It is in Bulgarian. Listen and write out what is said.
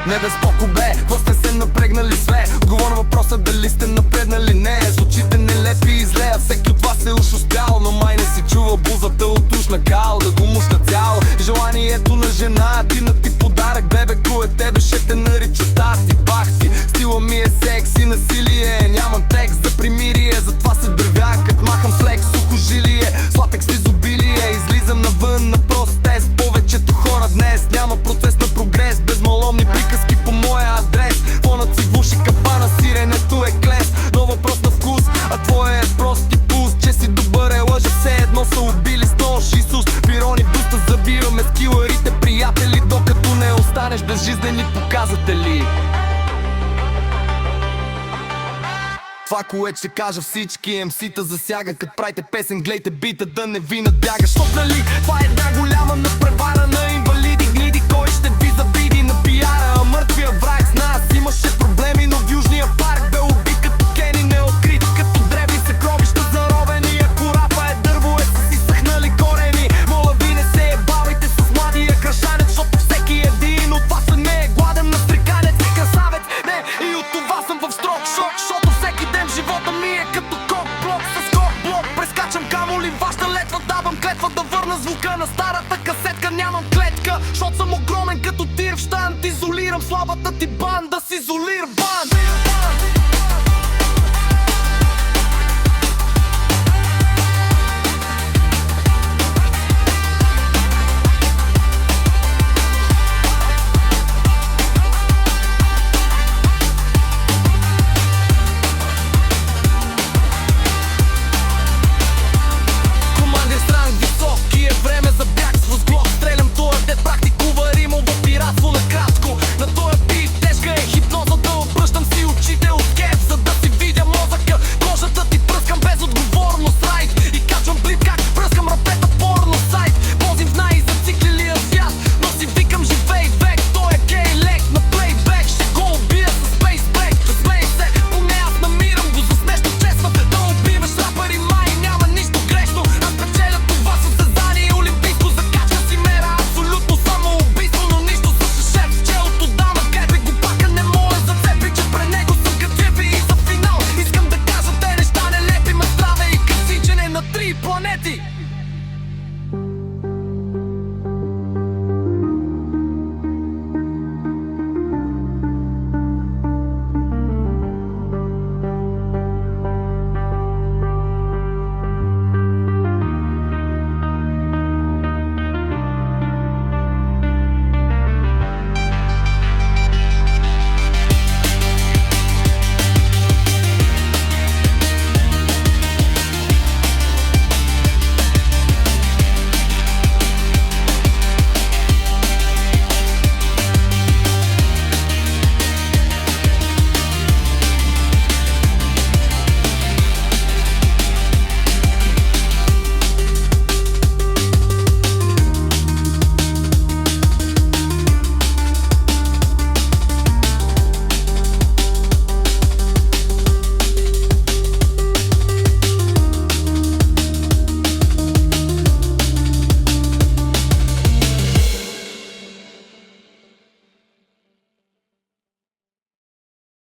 Не без споко бе, какво сте се напрегнали све? Отговор на въпроса дали сте напреднали не. Звучите нелепи и зле, а всеки от вас е уж успял, но май не си чува бузата от уж на кал да го мушна цяло. Желанието на жена, ти на ти подарък, бебе, кое тебе ще те нарича тати, бахти. Стила ми е секс и насилие, нямам текст за примирие, затова се дървя, като махам флекс, сухожилие, слапекс в изобилие. Излизам навън на прост тест, повечето хора днес няма процес на прогрес, без маломни приказки по моя адрес. Фонът си влуши капана, сиренето е клес, но въпрос на вкус, а твоя е прост и пуст. Че си добър е лъжа, все едно са убили с нож Исус. Пирони буста, забиваме с килърите приятели, докато не останеш безжизнени показатели. Това, което ще кажа всички МС-та засяга, като правите песен, гледайте бита да не ви надбяга. Щоп нали, това е една голяма надпревара на инвалиди гниди, кой ще ви завиди на пиара. А мъртвия враг с нас имаше проблеми, но в Южния парк бе убит като Кени, неоткрит като древни съкровища заровени. Ако рапа е дърво, е с изсъхнали корени. Моля ви, не се ебавайте с младия крашанец, защото всеки един от вас не е гладен на стриканец, красавец, не, и от това съм в строг шок, защото всеки ден живота ми е като кок-блок с кок-блок. Прескачам камоли, вашата летва, давам клетва да върна звука на старата касетка. Нямам клетка, защото съм огромен като тир в щант, изолирам слабата ти банда.